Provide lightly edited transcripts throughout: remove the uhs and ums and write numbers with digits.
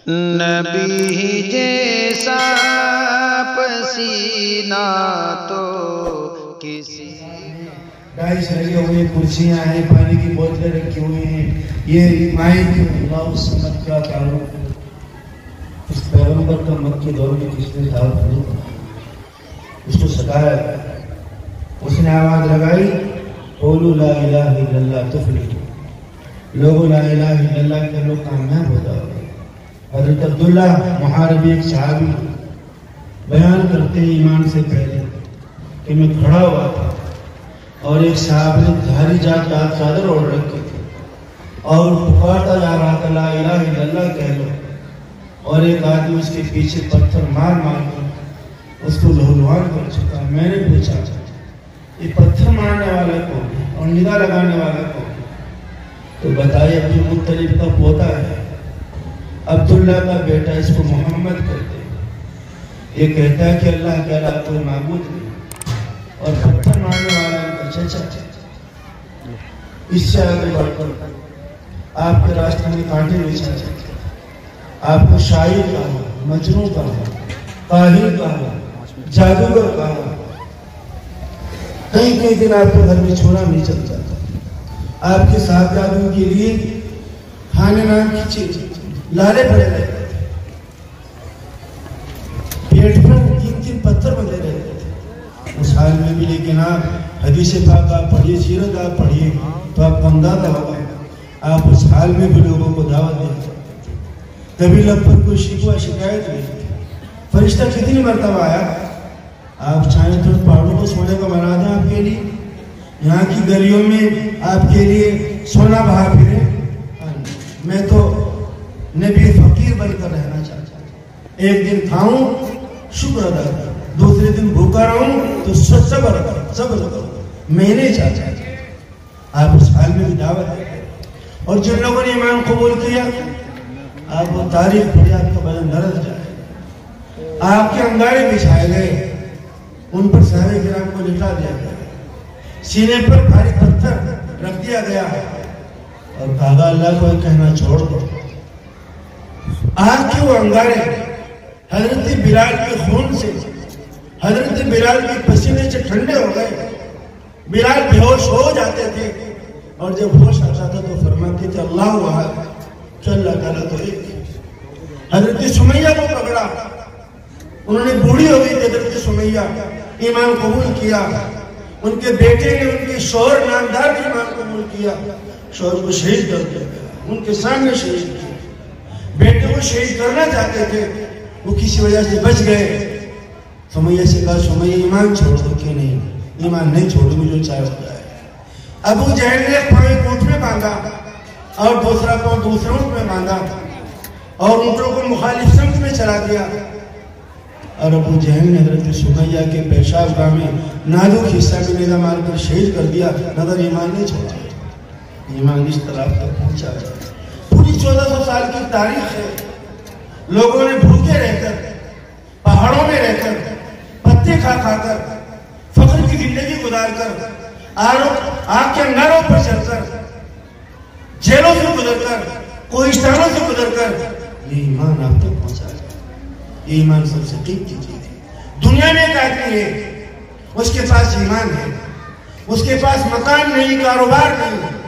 نبی جیسا پسینہ تو کسی ڈائس لگے ہوئے، کرسیاں ہیں، پانی کی بوتلیں رکھی ہوئی ہیں. یہ مائن کی اللہ الصمد کا تعلق اس پیغمبر کا مکی دور میں کس نے دعوت نہیں کرا، اس کو ستایا. اس نے آواز لگائی قولوا لا الہ الا اللہ تفلحوا، لوگوں لا الہ الا اللہ کے لوگ کامیاب ہو جاؤ گے. حضرت عبداللہ محاربی ایک صحابی بیان کرتے ہیں ایمان سے پہلے کہ میں کھڑا ہوا تھا اور ایک صاحب نے دھاری چادر اوڑھ رکھی تھی اور پکارتا جا رہا تھا لا الہ الا اللہ کہہ لو، اور ایک آدمی اس کے پیچھے پتھر مار کر اس کو لہولہان کر چکا. میں نے پوچھا یہ پتھر مارنے والا کون ہے اور ندا لگانے والا کون ہے؟ تو بتائے عبد المطلب کا پوتا ہے، عبداللہ کا بیٹا، اس کو محمد کہتے ہیں. یہ کہتا ہے کہ اللہ کے علاوہ کوئی معبود نہیں، اور پتھر مارنے والا چچا. اس سے آگے بڑھ کر آپ کے راستے میں کانٹے بچھا جاتے، آپ کو شاعر کہا، مجنون کہا، کاہن کہا، جادوگر کہا. کئی دن آپ کے گھر میں چھوڑا نہیں چل جاتا. آپ کے صاحبزادوں کے لیے کھانے نام کی چیز لالے پڑے رہتے تھے، پیٹ پر 3 پتھر بندے رہتے تھے. اس حال میں بھی لیکن آپ حدیث پاک آپ پڑھیے، سیرت آپ پڑھیے تو آپ کو اندازہ ہوگا. آپ اس حال میں بھی لوگوں کو دعوت دیتے، کبھی لب پر کوئی شکوہ شکایت نہیں. فرشتہ کتنی مرتبہ آیا، آپ چاہیں تو پہاڑوں کو سونے کا بنا دیں آپ کے لیے، یہاں کی گلیوں میں آپ کے لیے سونا بہا پھرے. میں تو نبی فقیر بن کر رہنا چاہتا ہوں. ایک دن کھاؤں شکر ادا کروں، دوسرے دن بھوکا رہوں تو صبر کروں. میں نہیں چاہتا. آپ اس حال میں بھی دعوت دیتے. اور جن لوگوں نے ایمان قبول کیا آپ وہ تعریف پڑھے، آپ کا بدن لرز جائے. آپ کے انگارے بچھائے گئے، ان پر صحابہ کرام کو لٹا دیا گیا، سینے پر بھاری پتھر رکھ دیا گیا اور کہا اللہ کو کہنا چھوڑ دو. آج کے وہ انگارے حضرت بلال کے خون سے، حضرت بلال کے پسینے سے ٹھنڈے ہو گئے. بلال بے ہوش ہو جاتے تھے اور جب ہوش آتا تھا تو فرماتے تھے اللہ احد کہ اللہ تعالیٰ تو ایک. حضرت سمیہ کو پکڑا، انہوں نے بوڑھی ہو گئی تھی حضرت سمیہ، ایمان قبول کیا. ان کے بیٹے نے ان کے شوہر نامدار نے ایمان قبول کیا، شوہر کو شہید کر دیا، ان کے سامنے شہید کیا. بیٹے کو شہید کرنا چاہتے تھے، وہ کسی وجہ سے بچ گئے. سمیہ سے کہا سمیہ ایمان چھوڑ دو. کہ نہیں، ایمان نہیں چھوڑ دو، جو چاہے ہو جائے. ابو جہل نے پاؤں ایک اونٹ میں باندھا اور دوسرا پاؤں دوسرے اونٹ میں باندھا اور اونٹوں کو مخالف سمت میں چلا دیا. اور ابو جہل نے حضرت سمیہ کے پیشاب گاہ میں نازک حصہ میں نیزہ مار کر شہید کر دیا، مگر ایمان نہیں چھوڑا. ایمان اس طرح تک پہنچا جائے. پوری 1400 سال کی تاریخ ہے. لوگوں نے بھوکے رہ کر، پہاڑوں میں رہ کر، پتے کھا کر، فقر کی زندگی گزار کر، آگ کے انگاروں پر چل کر، جیلوں سے گزر کر، کوہستانوں سے گزر کر یہ ایمان آپ تک پہنچا جائے. یہ ایمان سب سے قیمتی چیز ہے. دنیا میں ایک آدمی ہے، اس کے پاس ایمان ہے، اس کے پاس مکان نہیں، کاروبار نہیں،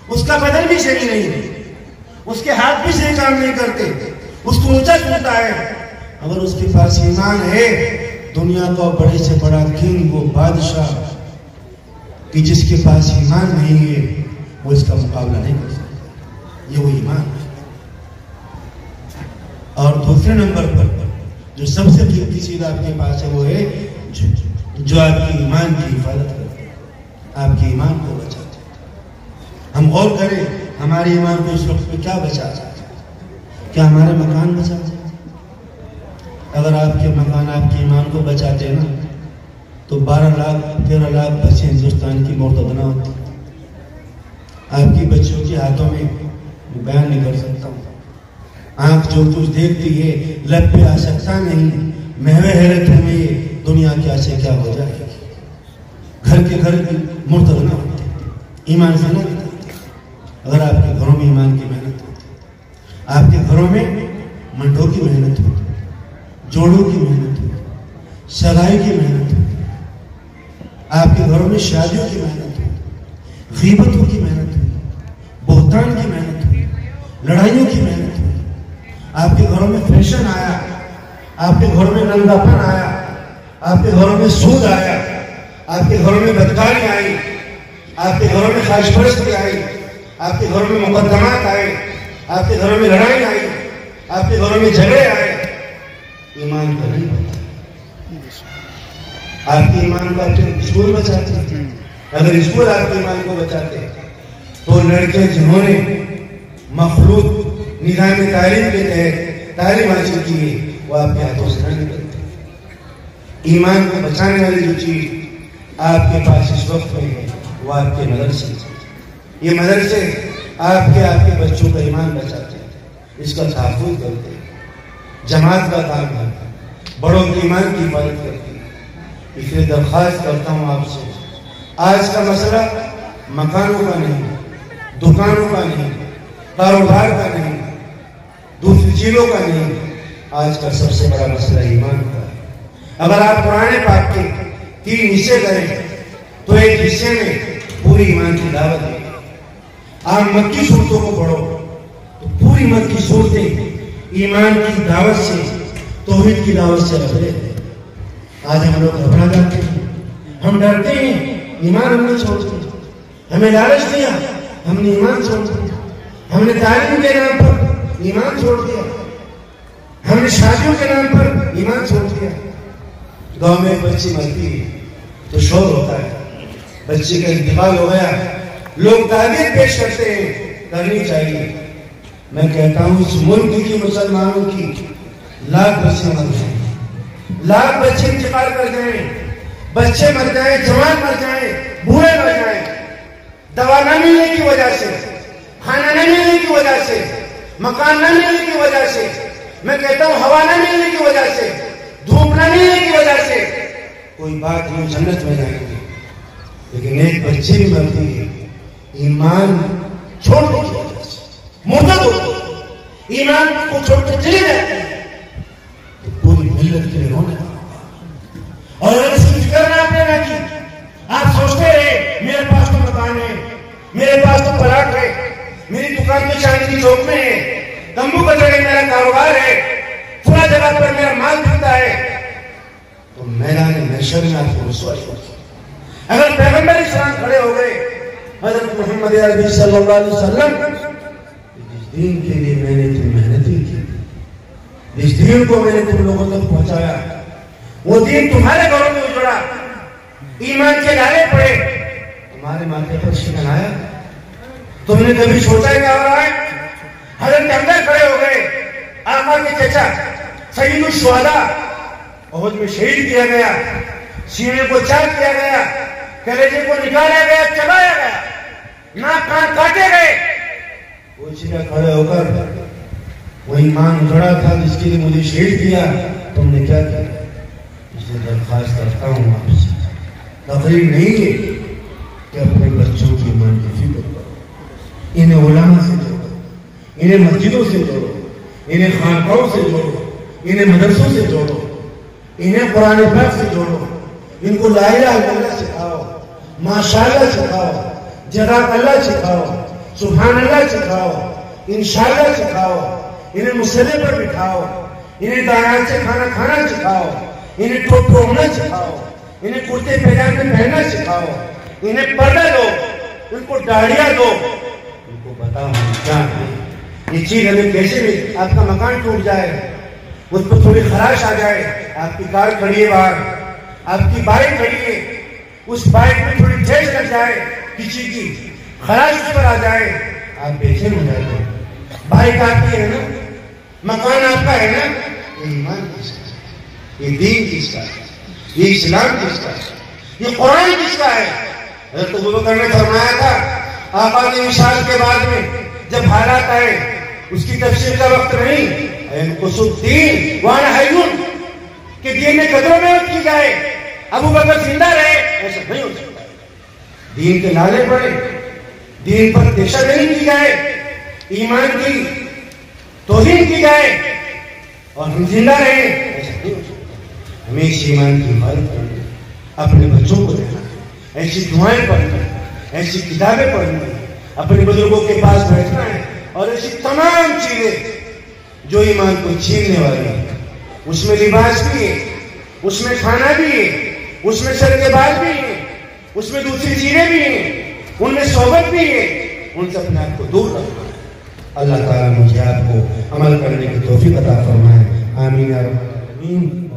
اس کا بدن بھی صحیح نہیں ہے، اس کے ہاتھ بھی صحیح کام نہیں کرتے، اس کو اونچا سنتا ہے. اگر اس کے پاس ایمان ہے، دنیا کا بڑے سے بڑا کنگ، وہ بادشاہ کہ جس کے پاس ایمان نہیں ہے وہ اس کا مقابلہ نہیں کر سکتا. یہ وہ ایمان ہے. اور دوسرے نمبر پر جو سب سے قیمتی چیز آپ کے پاس ہے وہ ہے جو آپ کی ایمان کی حفاظت کرتے ہیں، آپ کے ایمان کو بچاتے ہیں. ہم غور کریں ہمارے ایمان کو اس وقت میں کیا بچا سکتے ہیں؟ کیا ہمارے مکان بچا سکتے ہیں؟ اگر آپ کے مکان آپ کے ایمان کو بچاتے ہیں نا تو 12 لاکھ 13 لاکھ بچے ہندوستان کی مرتد نہ ہوتی. آپ کی بچوں کے ہاتھوں میں بیان نہیں کر سکتا ہوں. آنکھ جو کچھ دیکھتی ہے لب پہ آ سکتا نہیں. محو حیرت میں دنیا کیا سے کیا ہو جائے گی. گھر کے گھر مرتد نہ ہوتے، ایمان سے نہ ہوتے. اگر آپ کے گھروں میں ایمان کی محنت ہوتی، آپ کے گھروں میں منڈوں کی محنت ہوتی ہے، جوڑوں کی محنت ہوتی ہے، سگائی کی محنت ہوتی ہے، آپ کے گھروں میں شادیوں کی محنت ہوتی ہے، غیبتوں کی محنت ہوتی ہے، بہتان کی محنت ہوتی ہے، لڑائیوں کی محنت ہوتی ہے، آپ کے گھروں میں فیشن آیا، آپ کے گھروں میں ننگاپن آیا، آپ کے گھروں میں سود آیا، آپ کے گھروں میں بدکاری آئی، آپ کے گھروں میں خواہش پرستی آئی، آپ کے گھروں میں مقدمات آئے، آپ کے گھروں میں لڑائی آئی، آپ کے گھروں میں جھگڑے آئے، ایمان کا نہیں پتا۔ آپ کے ایمان کو اسکول بچاتے ہیں، اگر اسکول آپ کے ایمان کو بچاتے ہیں تو لڑکے جنہوں نے مخلوط نظام تعلیم کے تحت تعلیم حاصل کی ہے وہ آپ کے ہاتھوں سے نہ نکلتے۔ ایمان کو بچانے والی جو چیز آپ کے پاس اس وقت میں ہے وہ آپ کے مدرسے، یہ مدرسے آپ کے بچوں کا ایمان بچاتے ہیں، اس کا تحفظ کرتے ہیں، جماعت کا کام کرتے ہیں، بڑوں کے ایمان کی حفاظت کرتے ہیں۔ اس لیے درخواست کرتا ہوں آپ سے، آج کا مسئلہ مکانوں کا نہیں، دکانوں کا نہیں، کاروبار کا نہیں، دوسری چیزوں کا نہیں، آج کا سب سے بڑا مسئلہ ایمان کا ہے۔ اگر آپ قرآن پاک کے 3 حصے کریں تو ایک حصے میں پوری ایمان کی دعوت ہے۔ آپ مکی صورتوں کو پڑھو تو پوری مکی صورتیں ایمان کی دعوت سے، توحید کی دعوت سے بھرے ہیں۔ آج ہم لوگ گھبرا جاتے ہیں، ہم ڈرتے ہیں، ایمان ہم نے چھوڑ دیا، ہمیں لالچ دیا، ہم نے ایمان چھوڑ دیا، ہم نے تعلیم کے نام پر ایمان چھوڑ دیا، ہم نے شادیوں کے نام پر ایمان چھوڑ دیا۔ گاؤں میں ایک بچی مرتی ہے تو شور ہوتا ہے، بچی کا انتقال ہو گیا، لوگ تعبیر پیش کرتے ہیں، کرنی چاہیے۔ میں کہتا ہوں اس ملک کی مسلمانوں کی لاکھ بچے مر جائیں، لاکھ بچے انتقال کر جائیں، بچے مر جائیں، جوان مر جائیں، بوڑھے مر جائیں، دوا نہ ملنے کی وجہ سے، کھانا نہ ملنے کی وجہ سے، مکان نہ ملنے کی وجہ سے، میں کہتا ہوں ہوا نہ ملنے کی وجہ سے، دھوپ نہ ملنے کی وجہ سے، کوئی بات نہیں، جنت میں جائیں گے۔ لیکن ایک بچے بھی مرتی ہے ایمان چھوڑنے کی وجہ سے، مرتد ہو ایمان کو چھوڑ کے چلے جاتے ہیں تو پوری ملت کے لیے رونا ہوگا۔ اور اگر اس کی فکر نہ آپ نے نہ کی، آپ سوچتے رہے میرے پاس تو مکان ہے، میرے پاس تو پلاٹ ہے، میری دکان تو چاندنی چوک میں ہے، تمبو کا جگہ میرا کاروبار ہے، پورا جگہ پر میرا مال بکتا ہے، تو میدان محشر میں آپ کو رسوائی ہوگی۔ اگر پیغمبر اسلام کھڑے ہو گئے، حضرت محمد عربی صلی اللہ علیہ وسلم، جس دین کے لیے میں نے تم محنتیں کی، جس دین کو میں نے تم لوگوں تک پہنچایا، وہ دین تمہارے گھروں میں اجڑا، ایمان کے نعرے پڑے، تمہارے ماتھے پر شکن آیا، تم نے کبھی سوچا کیا ہو رہا ہے؟ حضرت حمزہ کھڑے ہو گئے، آقا کے چچا سید الشہداء، احد میں شہید کیا گیا، سینے کو چاک کیا گیا، کلیجے کو نکالا گیا، چبایا گیا، ناک کان کاٹے گئے، پوچھا کھڑے ہو کر وہ ایمان اجڑا تھا جس کے لیے مجھے شہید کیا، تم نے کیا کیا؟ اس لیے درخواست کرتا ہوں آپ سے، تقریر نہیں ہے کہ اپنے بچوں کی ایمان کی فکر کرو، انہیں علماء سے جوڑو، انہیں مسجدوں سے جوڑو، انہیں خانقاہوں سے جوڑو، انہیں مدرسوں سے جوڑو، انہیں قرآن پاک سے جوڑو، ان کو لا الہ الا اللہ سکھاؤ، ماشاءاللہ سکھاؤ، جزاک اللہ سکھاؤ، سبحان اللہ سکھاؤ، انشاءاللہ سکھاؤ، انہیں مسئلے پر بٹھاؤ، انہیں دانات سے کھانا کھانا سکھاؤ، انہیں ٹوپ ٹوپنا سکھاؤ، انہیں کرتے پیجامے پہننا سکھاؤ، انہیں پردہ دو، ان کو داڑیاں دو، ان کو بتاؤ ہم کیا ہیں، یہ چیز ہمیں کیسے ملے؟ آپ کا مکان ٹوٹ جائے، اس پر تھوڑی خراش آ جائے، آپ کی کار کھڑی ہے باہر، آپ کی بائک کھڑی ہے، اس بائک میں تھوڑی ٹھیس لگ جائے، کسی کی خراش اس پر آ جائے، آپ بے چین ہو جاتے ہیں۔ بائک آپ کی ہے نا، مکان آپ کا ہے نا، یہ ایمان کس کا ہے؟ یہ دین کس کا ہے؟ یہ اسلام کس کا ہے؟ یہ قرآن کس کا ہے؟ حضرت ابوبکر نے فرمایا تھا آقا کے وصال کے بعد میں جب حالات آئے، اس کی تفسیر کا وقت نہیں، الدین وانا حیون، کہ دین میں قدروں میں کی جائے، ابوبکر زندہ رہے، ایسا نہیں ہو سکتا۔ دین کے نعرے پڑے، دین پر دہشت نہیں کی جائے، ایمان کی توہین کی جائے، اور ہم زندہ رہیں، ایسا نہیں ہو سکتا۔ ہمیں اس ایمان کی حفاظت کرنی، اپنے بچوں کو دینا، ایسی دعائیں پڑھنا، ایسی کتابیں پڑھنی، اپنے بزرگوں کے پاس بیٹھنا ہے، اور ایسی تمام چیزیں جو ایمان کو چھیننے والی ہیں۔ اس میں لباس بھی ہے، اس میں کھانا بھی ہے، اس میں سر کے بال بھی ہیں، اس میں دوسری چیزیں بھی ہیں، ان میں صحبت بھی ہے، ان سے اپنے آپ کو دور رکھنا۔ اللہ تعالیٰ مجھے آپ کو عمل کرنے کی توفیق عطا فرمائے، آمین یا رب العالمین۔